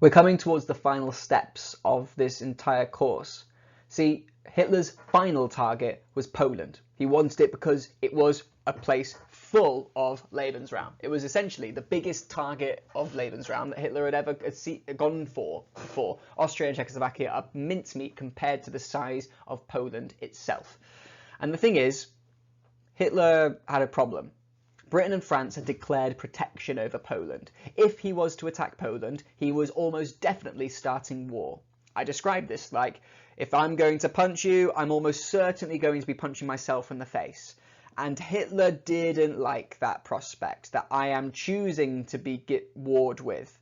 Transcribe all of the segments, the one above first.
We're coming towards the final steps of this entire course. See, Hitler's final target was Poland. He wanted it because it was a place full of Lebensraum. It was essentially the biggest target of Lebensraum that Hitler had ever gone for before. Austria and Czechoslovakia are mincemeat compared to the size of Poland itself. And the thing is, Hitler had a problem. Britain and France had declared protection over Poland. If he was to attack Poland, he was almost definitely starting war. I described this like, if I'm going to punch you, I'm almost certainly going to be punching myself in the face. And Hitler didn't like that prospect, that I am choosing to be warred with.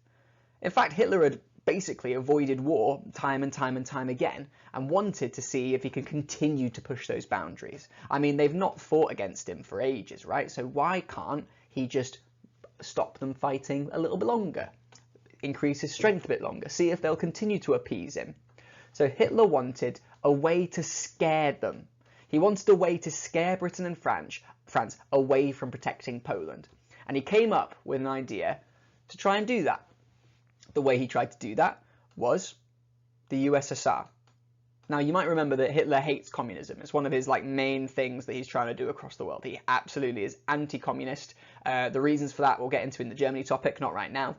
In fact, Hitler had basically avoided war time and time again, and wanted to see if he could continue to push those boundaries. I mean, they've not fought against him for ages, right? So why can't he just stop them fighting a little bit longer, increase his strength a bit longer, see if they'll continue to appease him? So Hitler wanted a way to scare them. He wanted a way to scare Britain and France away from protecting Poland. And he came up with an idea to try and do that. The way he tried to do that was the USSR. Now, you might remember that Hitler hates communism. It's one of his main things that he's trying to do across the world. He absolutely is anti-communist. The reasons for that we'll get into in the Germany topic, not right now.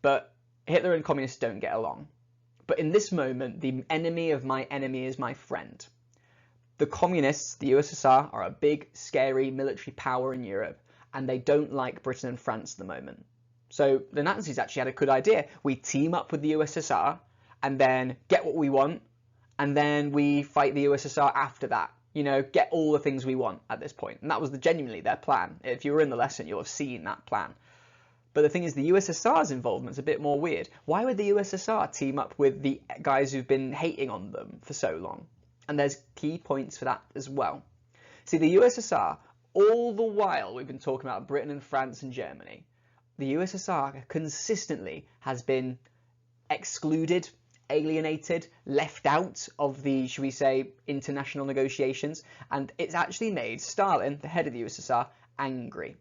But Hitler and communists don't get along. But in this moment, the enemy of my enemy is my friend. The communists, the USSR, are a big, scary military power in Europe, and they don't like Britain and France at the moment. So the Nazis actually had a good idea. We team up with the USSR and then get what we want, and then we fight the USSR after that. You know, get all the things we want at this point. And that was genuinely their plan. If you were in the lesson, you'll have seen that plan. But the thing is, the USSR's involvement's a bit more weird. Why would the USSR team up with the guys who've been hating on them for so long? And there's key points for that as well. See, the USSR, all the while we've been talking about Britain and France and Germany, the USSR consistently has been excluded, alienated, left out of the, should we say, international negotiations, and it's actually made Stalin, the head of the USSR, angry.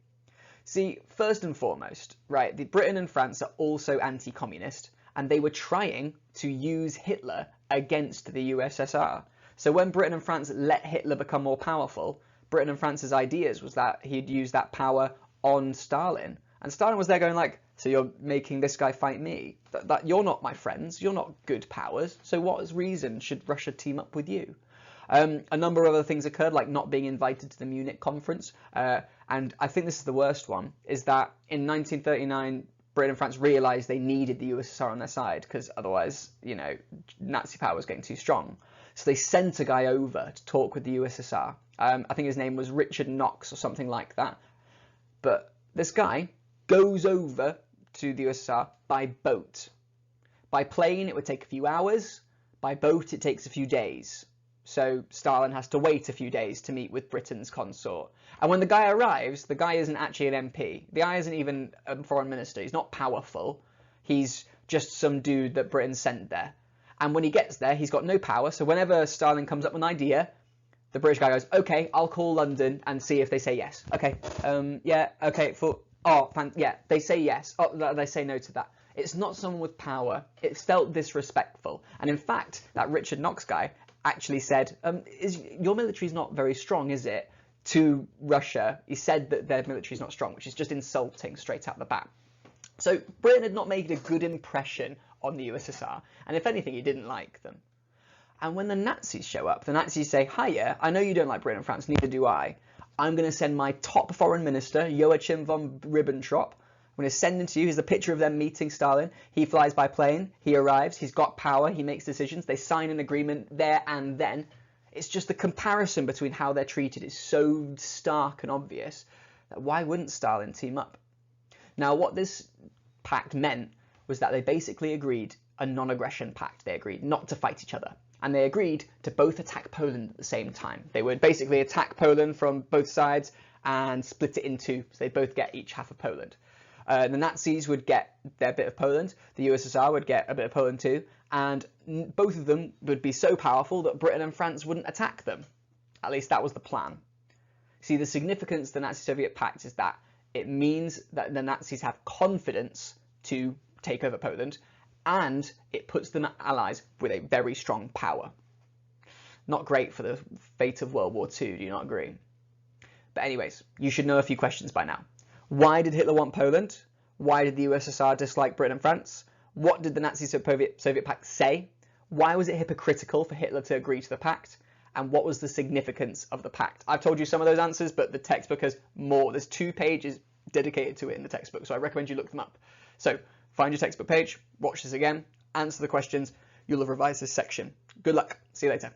See, first and foremost, right, Britain and France are also anti-communist, and they were trying to use Hitler against the USSR. So when Britain and France let Hitler become more powerful, Britain and France's ideas was that he'd use that power on Stalin. And Stalin was there going like, so you're making this guy fight me? That you're not my friends, you're not good powers, so what reason should Russia team up with you? A number of other things occurred, like not being invited to the Munich conference, and I think this is the worst one, is that in 1939, Britain and France realised they needed the USSR on their side, because otherwise, you know, Nazi power was getting too strong. So they sent a guy over to talk with the USSR. I think his name was Richard Knox or something like that. But this guy goes over to the USSR by boat. By plane, it would take a few hours. By boat, it takes a few days. So Stalin has to wait a few days to meet with Britain's consort. And when the guy arrives, the guy isn't actually an MP. The guy isn't even a foreign minister. He's not powerful. He's just some dude that Britain sent there. And when he gets there, he's got no power. So whenever Stalin comes up with an idea, the British guy goes, okay, I'll call London and see if they say yes. Okay, yeah, okay, yeah, they say yes. Oh, they say no to that. It's not someone with power. It's felt disrespectful. And in fact, that Richard Knox guy actually said, your military's not very strong, is it? To Russia, he said that their military's not strong, which is just insulting straight out the bat. So Britain had not made a good impression on the USSR, and if anything, he didn't like them. And when the Nazis show up, the Nazis say, hiya, I know you don't like Britain and France, neither do I. I'm going to send my top foreign minister, Joachim von Ribbentrop. I'm going to send him to you. Here's a picture of them meeting Stalin. He flies by plane, he arrives, he's got power, he makes decisions, they sign an agreement there and then. It's just the comparison between how they're treated is so stark and obvious that why wouldn't Stalin team up? Now, what this pact meant was that they basically agreed a non-aggression pact. They agreed not to fight each other. And they agreed to both attack Poland at the same time. They would basically attack Poland from both sides and split it in two, so they'd both get each half of Poland. The Nazis would get their bit of Poland, the USSR would get a bit of Poland too, and both of them would be so powerful that Britain and France wouldn't attack them. At least that was the plan. See, the significance of the Nazi-Soviet pact is that it means that the Nazis have confidence to take over Poland, and it puts them allies with a very strong power. Not great for the fate of World War II, do you not agree? But anyways, you should know a few questions by now. Why did Hitler want Poland? Why did the USSR dislike Britain and France? What did the Nazi-Soviet Pact say? Why was it hypocritical for Hitler to agree to the pact? And what was the significance of the pact? I've told you some of those answers, but the textbook has more. There's 2 pages dedicated to it in the textbook, so I recommend you look them up. So find your textbook page, watch this again, answer the questions. You'll have revised this section. Good luck. See you later.